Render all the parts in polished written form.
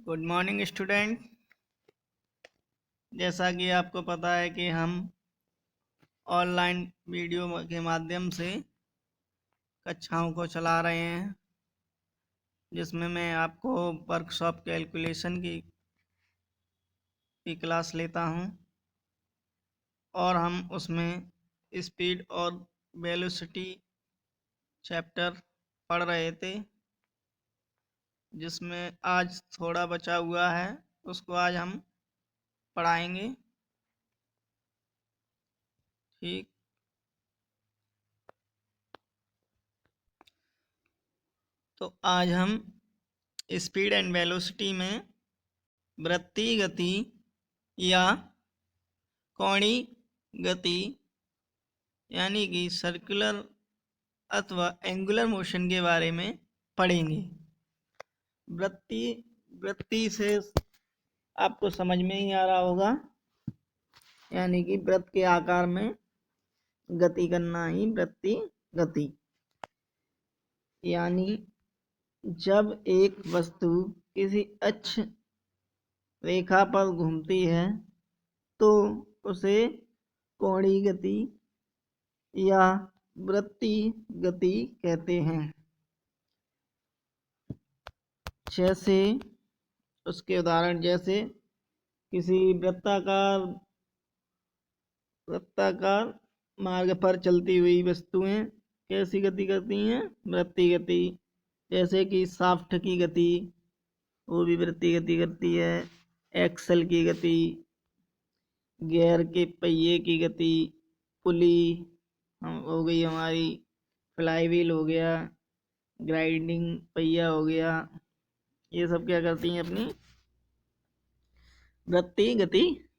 Good morning student. जैसा कि आपको पता है कि हम ऑनलाइन वीडियो के माध्यम से कक्षाओं को चला रहे हैं, जिसमें मैं आपको वर्कशॉप कैलकुलेशन की क्लास लेता हूं और हम उसमें स्पीड और वेलोसिटी चैप्टर पढ़ रहे थे, जिसमें आज थोड़ा बचा हुआ है। उसको आज हम पढ़ाएंगे। ठीक, तो आज हम स्पीड एंड वेलोसिटी में वृत्तीय गति या कोणीय गति यानी कि सर्कुलर अथवा एंगुलर मोशन के बारे में पढ़ेंगे। वृत्ति वृत्ति से आपको समझ में ही आ रहा होगा, यानी कि वृत्त के आकार में गति करना ही वृत्तीय गति। यानी जब एक वस्तु किसी अक्ष रेखा पर घूमती है तो उसे कोणीय गति या वृत्तीय गति कहते हैं। जैसे उसके उदाहरण, जैसे किसी वृत्ताकार मार्ग पर चलती हुई वस्तुएं कैसी गति करती हैं? वृत्तीय गति। जैसे कि शाफ्ट की गति, वो भी वृत्तीय गति करती है। एक्सल की गति, गियर के पहिए की गति, पुली हो गई हमारी, फ्लाई व्हील हो गया, ग्राइंडिंग पहिया हो गया, ये सब क्या करती हैं? अपनी वृत्तीय गति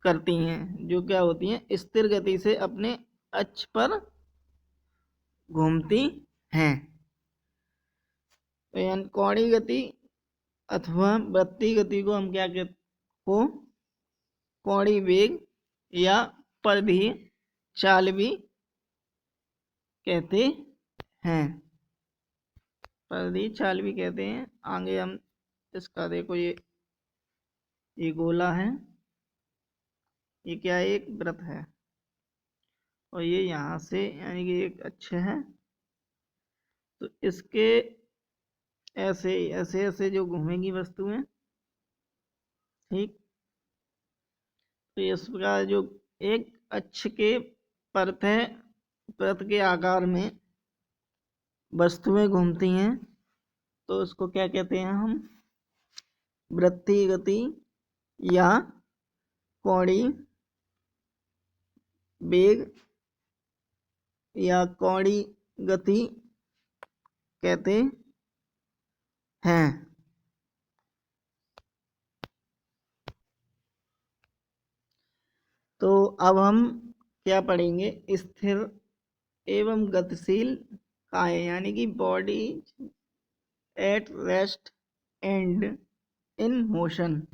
करती हैं, जो क्या होती हैं? स्थिर गति से अपने अक्ष पर घूमती हैं। तो यानी कोणीय गति अथवा वृत्तीय गति को हम क्या कहते को कोणीय वेग या परिधीय चाल भी कहते हैं। परिधीय चाल भी कहते हैं। आगे हम इसका देखो, ये गोला है, ये क्या है? एक वृत्त है, और ये यहाँ से यानी कि एक अक्ष है, तो इसके ऐसे ऐसे ऐसे जो घूमेगी वस्तुएं, ठीक। तो इस प्रकार जो एक अक्ष के परत के आकार में वस्तुएं घूमती हैं, तो उसको क्या कहते हैं हम? वृत्तीय गति या कोणीय वेग या कोणीय गति कहते हैं। तो अब हम क्या पढ़ेंगे? स्थिर एवं गतिशील काया, यानी कि body at rest and in motion,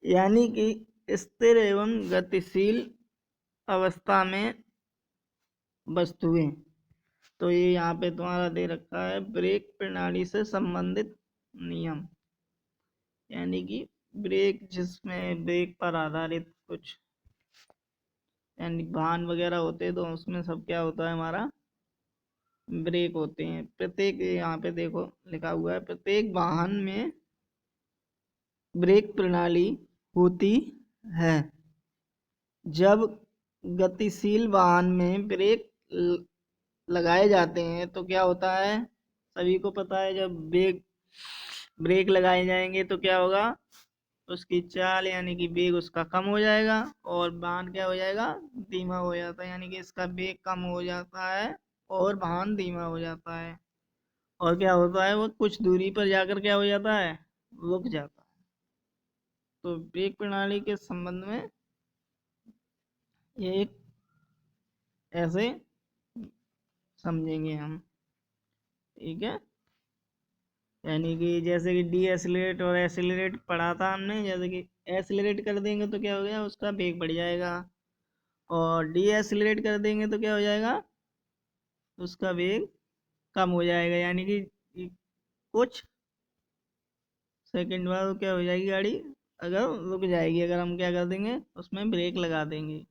यानी कि स्थिर एवं गतिशील अवस्था में वस्तुएं। तो ये यहाँ पे तुम्हारा दे रखा है ब्रेक प्रणाली से संबंधित नियम, यानी कि ब्रेक, जिसमें ब्रेक पर आधारित कुछ यानी वाहन वगैरह होते हैं, तो उसमें सब क्या होता है? हमारा ब्रेक होते हैं। प्रत्येक, यहाँ पे देखो लिखा हुआ है, प्रत्येक वाहन में ब्रेक प्रणाली होती है। जब गतिशील वाहन में ब्रेक लगाए जाते हैं तो क्या होता है? सभी को पता है, जब ब्रेक लगाए जाएंगे तो क्या होगा? उसकी चाल यानी कि वेग उसका कम हो जाएगा और वाहन क्या हो जाएगा? धीमा हो जाता है। यानी कि इसका वेग कम हो जाता है और वाहन धीमा हो जाता है, और क्या होता है? वो कुछ दूरी पर जाकर क्या हो जाता है? रुक जाता है। तो ब्रेक प्रणाली के संबंध में ये एक ऐसे समझेंगे हम, ठीक है। यानी कि जैसे कि डी एसिलेरेट और एसिलेरेट पढ़ा था हमने। जैसे कि एसिलेरेट कर देंगे तो क्या हो गया? उसका वेग बढ़ जाएगा, और डी एसिलेरेट कर देंगे तो क्या हो जाएगा? उसका वेग कम हो जाएगा। यानी कि कुछ सेकंड बार क्या हो जाएगी गाड़ी, अगर रुक जाएगी, अगर हम क्या कर देंगे उसमें ब्रेक लगा देंगे।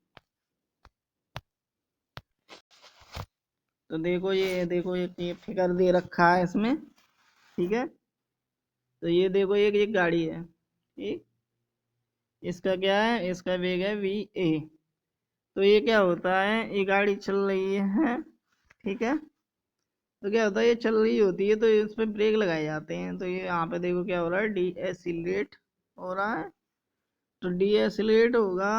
तो देखो ये फिगर दे रखा है इसमें, ठीक है। तो ये देखो एक गाड़ी है, ठीक। इसका क्या है, इसका वेग है VA। तो ये क्या होता है, ये गाड़ी चल रही है, ठीक है। तो क्या होता है, ये चल रही होती है तो इस पे ब्रेक लगाए जाते हैं। तो ये यहाँ पे देखो क्या हो रहा है, डीएसिलेट हो रहा है। तो डीएसिलेट होगा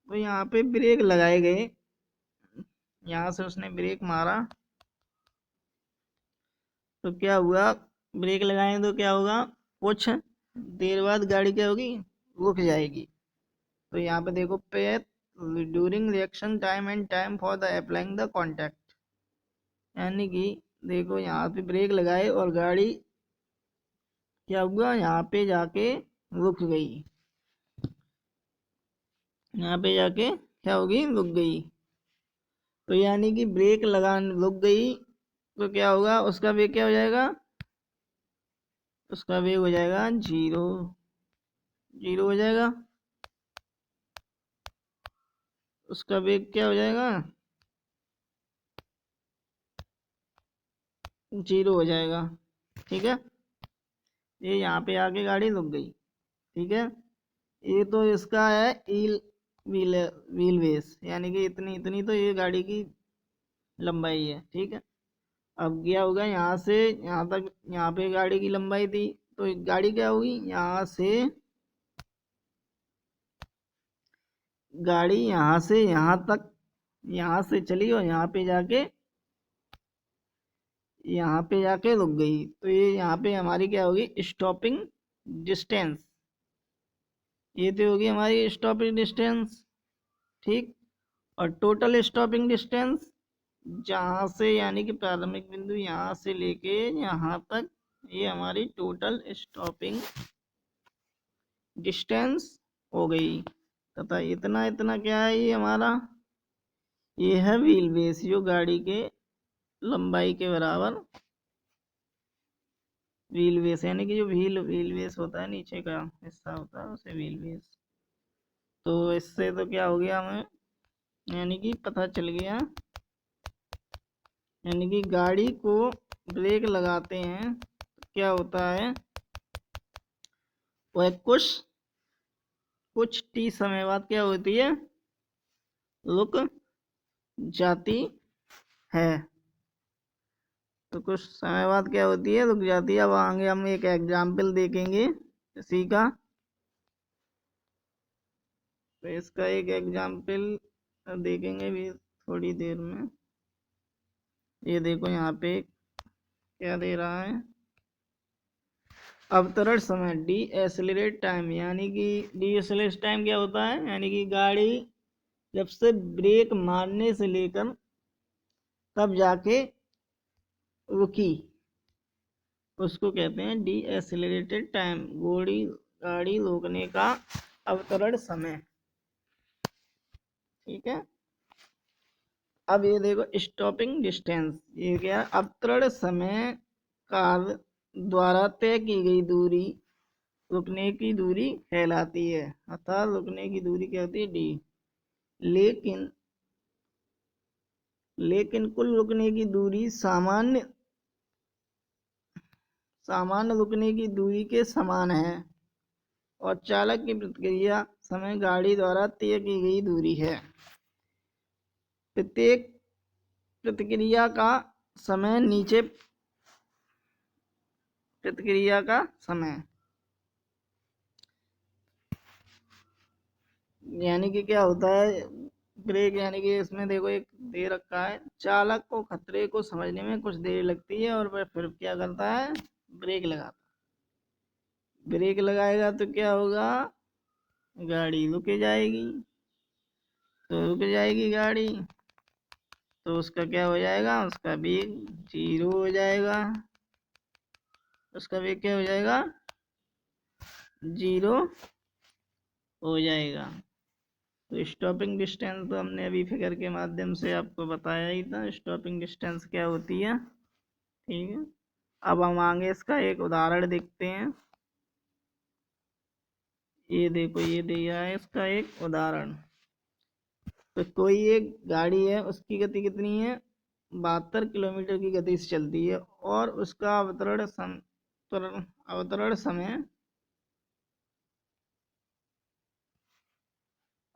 तो यहाँ पे ब्रेक लगाए गए, यहाँ से उसने ब्रेक मारा तो क्या हुआ, ब्रेक लगाए तो क्या होगा, कुछ देर बाद गाड़ी क्या होगी, रुक जाएगी। तो यहाँ पे देखो पे during reaction time and time for the applying the contact, यानी कि देखो यहाँ पे ब्रेक लगाए और गाड़ी क्या हुआ, यहाँ पे जाके रुक गई, यहाँ पे जाके क्या होगी, रुक गई। तो यानी कि ब्रेक लगा रुक गई तो क्या होगा, उसका वेग क्या हो जाएगा, उसका वेग हो जाएगा जीरो, जीरो हो जाएगा। उसका वेग क्या हो जाएगा, जीरो हो जाएगा, ठीक है। ये यहाँ पे आके गाड़ी रुक गई, ठीक है। ये तो इसका है व्हील व्हील बेस, यानी कि इतनी इतनी तो ये गाड़ी की लंबाई है, ठीक है। अब क्या होगा, यहाँ से यहाँ तक, यहाँ पे गाड़ी की लंबाई थी तो गाड़ी क्या होगी, यहाँ से गाड़ी यहाँ से यहाँ तक, यहाँ से चली और यहाँ पे जाके रुक गई। तो ये यहाँ पे हमारी क्या होगी, स्टॉपिंग डिस्टेंस, ये तो होगी हमारी स्टॉपिंग डिस्टेंस, ठीक। और टोटल स्टॉपिंग डिस्टेंस, जहाँ से यानी कि प्रारंभिक बिंदु यहाँ से लेके यहाँ तक, ये हमारी टोटल स्टॉपिंग डिस्टेंस हो गई। तथा इतना इतना क्या है, ये हमारा ये है व्हील बेस, जो गाड़ी के लंबाई के बराबर व्हील बेस, यानी कि जो व्हील बेस होता है, नीचे का हिस्सा होता है उसे व्हील बेस। तो इससे तो क्या हो गया हमें, यानी कि पता चल गया, यानी कि गाड़ी को ब्रेक लगाते हैं तो क्या होता है, वह कुछ टी समय बाद क्या होती है, रुक जाती है। तो कुछ समय बाद क्या होती है, रुक जाती है। अब आगे हम एक एग्जाम्पल देखेंगे इसी का। तो इसका एक एग्जाम्पल देखेंगे भी थोड़ी देर में। ये देखो यहाँ पे क्या दे रहा है, अवतरण समय डी एसिलरेट टाइम, यानी कि डी एसिलरेट टाइम क्या होता है, यानी कि गाड़ी जब से ब्रेक मारने से लेकर तब जाके रुकी, उसको कहते हैं डी एसिलरेटेड टाइम, गाड़ी रोकने का अवतरण समय, ठीक है। अब ये देखो स्टॉपिंग डिस्टेंस, ये क्या, अवतरण समय काल द्वारा तय की गई दूरी, रुकने की दूरी कहलाती है। अर्थात रुकने की दूरी क्या होती है, डी। लेकिन लेकिन कुल रुकने की दूरी सामान्य रुकने की दूरी के समान है और चालक की प्रतिक्रिया समय गाड़ी द्वारा तय की गई दूरी है। प्रत्येक प्रतिक्रिया का समय नीचे, प्रतिक्रिया का समय यानी कि क्या होता है, ब्रेक, यानी कि इसमें देखो एक दे रखा है, चालक को खतरे को समझने में कुछ देर लगती है और वह फिर क्या करता है, ब्रेक लगाता है। ब्रेक लगाएगा तो क्या होगा, गाड़ी रुक जाएगी। तो रुक जाएगी गाड़ी तो उसका क्या हो जाएगा, उसका वेग जीरो हो जाएगा, उसका वेग क्या हो जाएगा, जीरो हो जाएगा। तो स्टॉपिंग डिस्टेंस तो हमने अभी फिगर के माध्यम से आपको बताया ही था, स्टॉपिंग डिस्टेंस क्या होती है, ठीक है। अब हम आगे इसका एक उदाहरण देखते हैं। ये देखो, ये दिया है इसका एक उदाहरण। तो कोई एक गाड़ी है, उसकी गति कितनी है, 72 किलोमीटर की गति से चलती है, और उसका अवतरण समय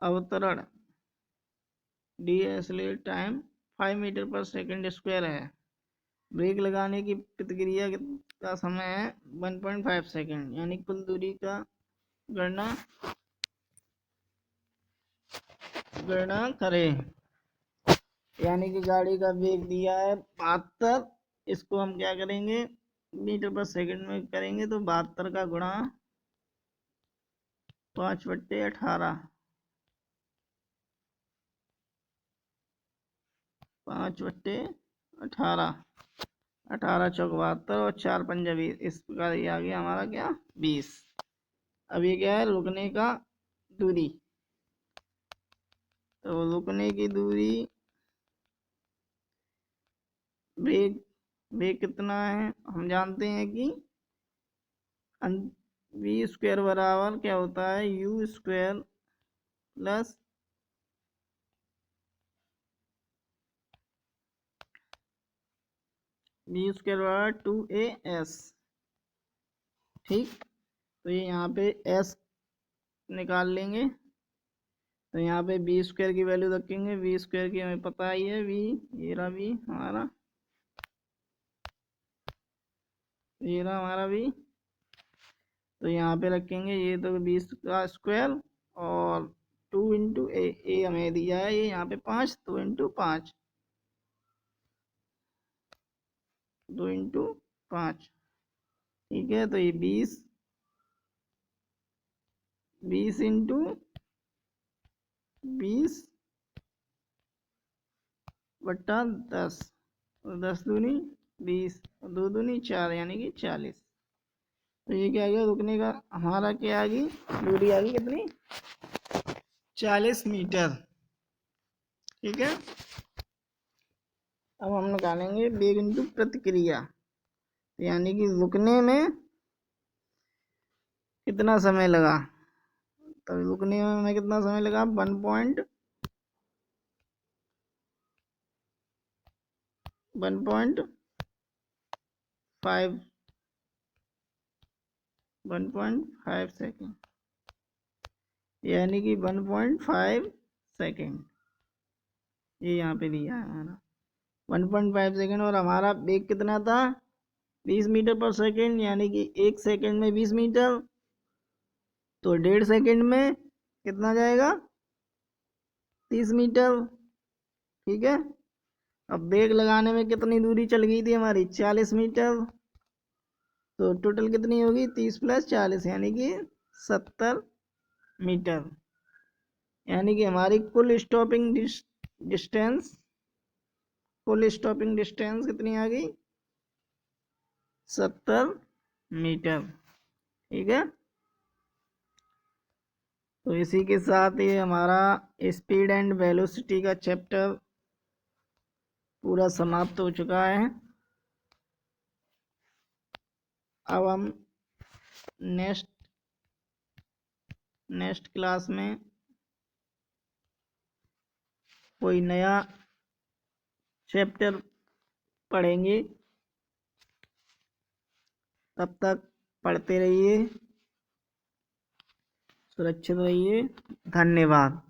अवतरण डीएसएलआर टाइम 5 मीटर पर सेकंड स्क्वायर है। ब्रेक लगाने की प्रतिक्रिया का समय है 1.5 सेकंड, यानी कुल दूरी का गणना करें। यानी कि गाड़ी का वेग दिया है 72, इसको हम क्या करेंगे, मीटर पर सेकंड में करेंगे, तो 72 का गुणा 5/18, 5/18, 18 चौक 72 और 4 पंजा 20, इस प्रकार ये आ गया हमारा क्या, 20। अब ये क्या है, रुकने का दूरी। तो रुकने की दूरी, वेग वेग कितना है, हम जानते हैं कि वी स्क्वायर बराबर क्या होता है, u square plus v square बराबर 2AS। ठीक, तो ये यहाँ पे S निकाल लेंगे, तो यहाँ पे बी स्क्वायर की वैल्यू रखेंगे। वी स्क्वायर की हमें पता ही है, वी, ये रहा वी हमारा, ये रहा हमारा वी। तो यहाँ पे रखेंगे ये, तो 20 का स्क्वायर और 2 इंटू ए हमें दिया है, ये यहाँ पे 5, 2 इंटू 5, 2 इंटू 5। ठीक है, तो ये 20 इंटू 20/10, और 10 दूनी 20, और 2 दूनी 4, यानी कि 40। तो ये क्या आ गया, रुकने का हमारा क्या आ गई, दूरी आ गई कितनी, 40 मीटर। ठीक है, अब हम निकालेंगे वेग इंटू प्रतिक्रिया, यानी कि रुकने में कितना समय लगा। तो रुकने में हमें कितना समय लगा, 1.5 1.5 सेकेंड, यानी कि 1.5 सेकेंड, ये यहाँ पे दिया है हमारा 1.5 सेकेंड। और हमारा वेग कितना था, 20 मीटर पर सेकेंड, यानी कि 1 सेकेंड में 20 मीटर, तो 1.5 सेकेंड में कितना जाएगा, 30 मीटर। ठीक है, अब ब्रेक लगाने में कितनी दूरी चल गई थी हमारी, 40 मीटर। तो टोटल कितनी होगी, 30 प्लस 40, यानी कि 70 मीटर। यानी कि हमारी कुल स्टॉपिंग डिस्टेंस कितनी आ गई, 70 मीटर। ठीक है, तो इसी के साथ ये हमारा स्पीड एंड वेलोसिटी का चैप्टर पूरा समाप्त हो चुका है। अब हम नेक्स्ट क्लास में कोई नया चैप्टर पढ़ेंगे। तब तक पढ़ते रहिए, सुरक्षित रहिए, धन्यवाद।